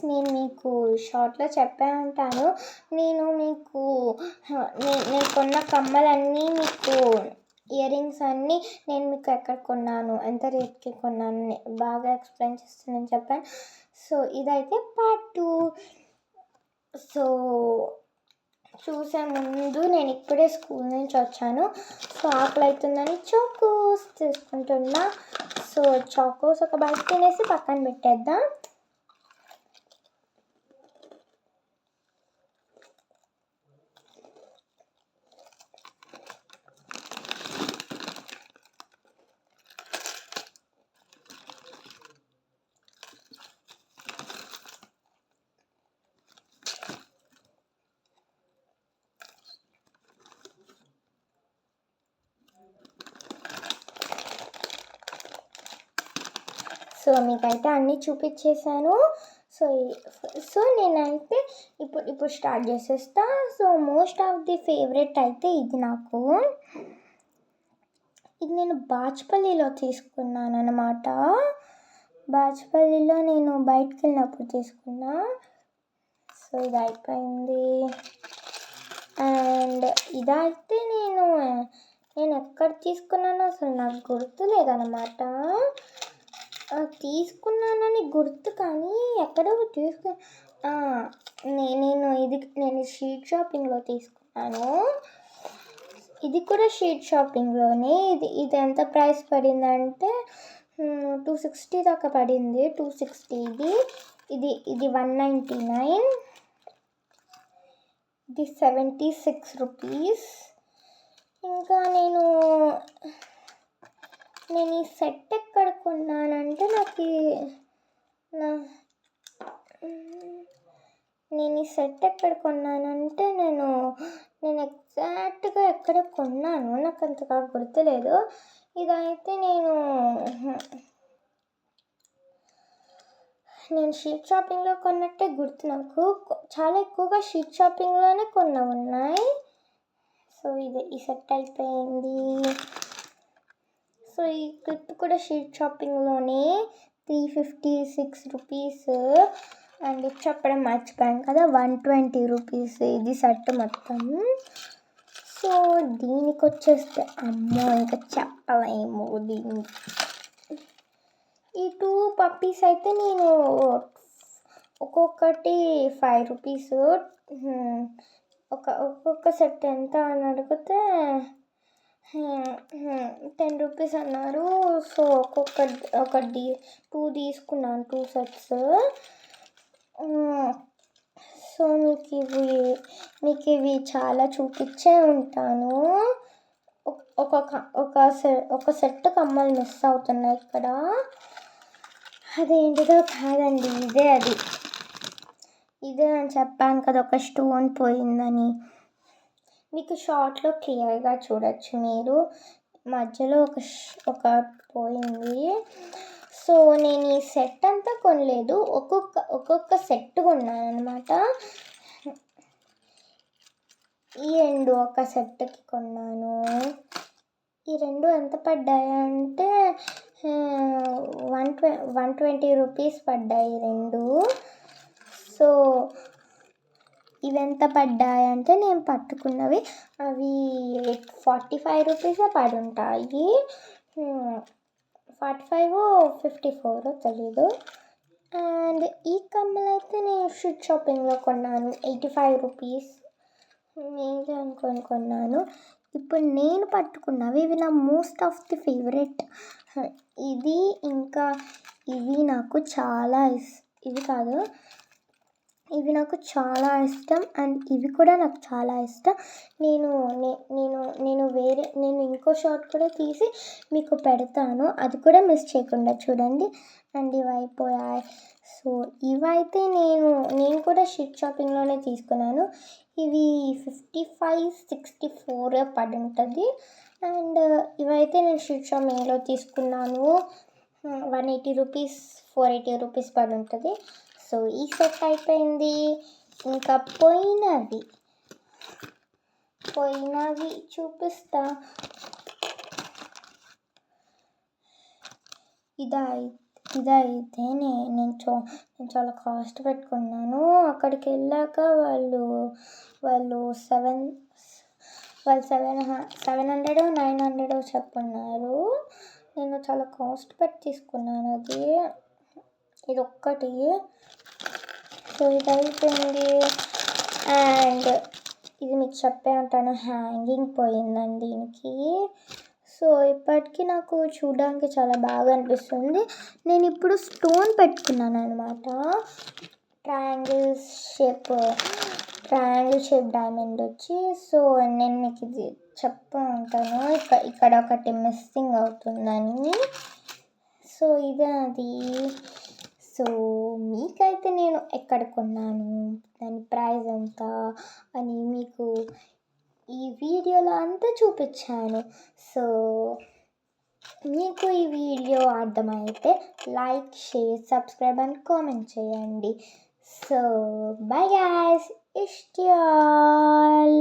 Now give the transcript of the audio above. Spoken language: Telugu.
నేను మీకు షార్ట్లో చెప్పే ఉంటాను. నేను మీకు నేను కొన్న కమ్మలన్నీ మీకు ఇయర్ రింగ్స్ అన్నీ నేను మీకు ఎక్కడ కొన్నాను, ఎంత రేట్కి కొన్నాను బాగా ఎక్స్ప్లెయిన్ చేస్తానని చెప్పాను. సో ఇదైతే పార్ట్ 2. సో చూసే ముందు నేను ఇప్పుడే స్కూల్ నుంచి వచ్చాను. సో ఆకలి అవుతుందని చాకోస్ తీసుకుంటున్నా. సో చాకోస్ ఒక బైట్ తినేసి పక్కన పెట్టేద్దాం. సో మీకైతే అన్నీ చూపించేశాను. సో నేనైతే ఇప్పుడు స్టార్ట్ చేసేస్తా. So most of the favourite అయితే ఇది నాకు. ఇది నేను బాచ్పల్లిలో తీసుకున్నాను అనమాట. బాచ్పల్లిలో నేను బయటకు వెళ్ళినప్పుడు తీసుకున్నా. సో ఇది అయిపోయింది. అండ్ ఇదైతే నేను ఎక్కడ తీసుకున్నానో అసలు నాకు గుర్తు లేదనమాట. తీసుకున్నానని గుర్తు, కానీ ఎక్కడో నేను స్ట్రీట్ షాపింగ్లో తీసుకున్నాను. ఇది కూడా స్ట్రీట్ షాపింగ్లోనే. ఇది ఎంత ప్రైస్ పడిందంటే 260 దాకా పడింది. 260 ఇది 199. ఇది 76 రూపీస్. ఇంకా నేను ఈ సెట్ ఎక్కడ కొన్నానంటే నేను ఎగ్జాక్ట్గా ఎక్కడ కొన్నాను నాకు అంతగా గుర్తులేదు. ఇదైతే నేను స్ట్రీట్ షాపింగ్లో కొన్నట్టే గుర్తు నాకు. చాలా ఎక్కువగా స్ట్రీట్ షాపింగ్లోనే ఉన్నాయి. సో ఈ సెట్ అయిపోయింది. సో ఈ క్లిప్ కూడా స్ట్రీట్ షాపింగ్లోనే 356 రూపీస్. అండ్ చెప్పడం మర్చిపోయాను కదా, 120 రూపీస్ ఇది సెట్ మొత్తం. సో దీనికి వచ్చేస్తే అమ్మో ఇంకా చెప్పలేము. ఈ 2 పప్పీస్ అయితే నేను ఒక్కొక్కటి 5 రూపీస్. ఒక్కొక్క సెట్ ఎంత అని అడిగితే 10 రూపీస్ అన్నారు. సో ఒకటి 2 తీసుకున్నాను, 2 సెట్స్. సో మీకు ఇవి చాలా చూపించే ఉంటాను. ఒక సెట్ కమ్మలు మిస్ అవుతున్నాయి ఇక్కడ. అదేంటిదో కాదండి, ఇదే అని చెప్పాను కదా, ఒక స్టోన్ పోయిందని. మీకు షార్ట్లో క్లియర్గా చూడొచ్చు మీరు. మధ్యలో ఒక పోయింది. సో నేను ఈ సెట్ అంతా కొనలేదు, ఒక్కొక్క సెట్ కొన్నాను అనమాట. ఈ 2 ఒక సెట్కి కొన్నాను. ఈ 2 ఎంత పడ్డాయి అంటే 120 రూపీస్ పడ్డాయి 2. సో ఇవి ఎంత పడ్డాయి అంటే నేను పట్టుకున్నవి అవి 45 రూపీసే పడి ఉంటాయి. 45 54 తెలీదు. అండ్ ఈ కమ్మలు అయితే నేను స్ట్రీట్ షాపింగ్లో కొన్నాను, 85 రూపీస్ నేను అనుకొని కొన్నాను. ఇప్పుడు నేను పట్టుకున్నవి ఇవి నా మోస్ట్ ఆఫ్ ది ఫేవరెట్. ఇది ఇంకా ఇవి నాకు చాలా ఇవి నాకు చాలా ఇష్టం. అండ్ ఇవి కూడా నాకు చాలా ఇష్టం. నేను ఇంకో షార్ట్ కూడా తీసి మీకు పెడతాను, అది కూడా మిస్ చేయకుండా చూడండి. అండ్ ఇవి అయిపోయాయి. సో ఇవైతే నేను కూడా స్ట్రీట్ షాపింగ్లోనే తీసుకున్నాను. ఇవి 55-64 పడి ఉంటుంది. అండ్ ఇవైతే నేను స్ట్రీట్ షాపింగ్లో తీసుకున్నాను, 180 రూపీస్ 480 రూపీస్ పడి ఉంటుంది. సో ఈ సెట్ అయిపోయింది. ఇంకా పోయినవి చూపిస్తా. ఇదైతే నేను చాలా కాస్ట్ పెట్టుకున్నాను. అక్కడికి వెళ్ళాక వాళ్ళు 700 చెప్పున్నారు. నేను చాలా కాస్ట్ పెట్టి తీసుకున్నాను అది. ఇదొక్కటి. సో ఇది అయిపోయింది. అండ్ ఇది మీకు చెప్పే ఉంటాను, హ్యాంగింగ్ పోయిందండి దీనికి. సో ఇప్పటికీ నాకు చూడడానికి చాలా బాగా అనిపిస్తుంది. నేను ఇప్పుడు స్టోన్ పెట్టుకున్నాను అనమాట. ట్రయాంగిల్ షేప్ డైమండ్ వచ్చి. సో నేను మీకు ఇది చెప్తూ ఉంటాను ఇక్కడ ఒకటి మిస్సింగ్ అవుతుందని. సో ఇదే అది. సో మీకైతే నేను ఎక్కడ కొన్నాను, దాని ప్రైస్ ఎంత అని మీకు ఈ వీడియోలో అంతా చూపించాను. సో మీకు ఈ వీడియో అర్థమైతే like, share, subscribe and comment చేయండి. So bye guys, ఇష్టాల్.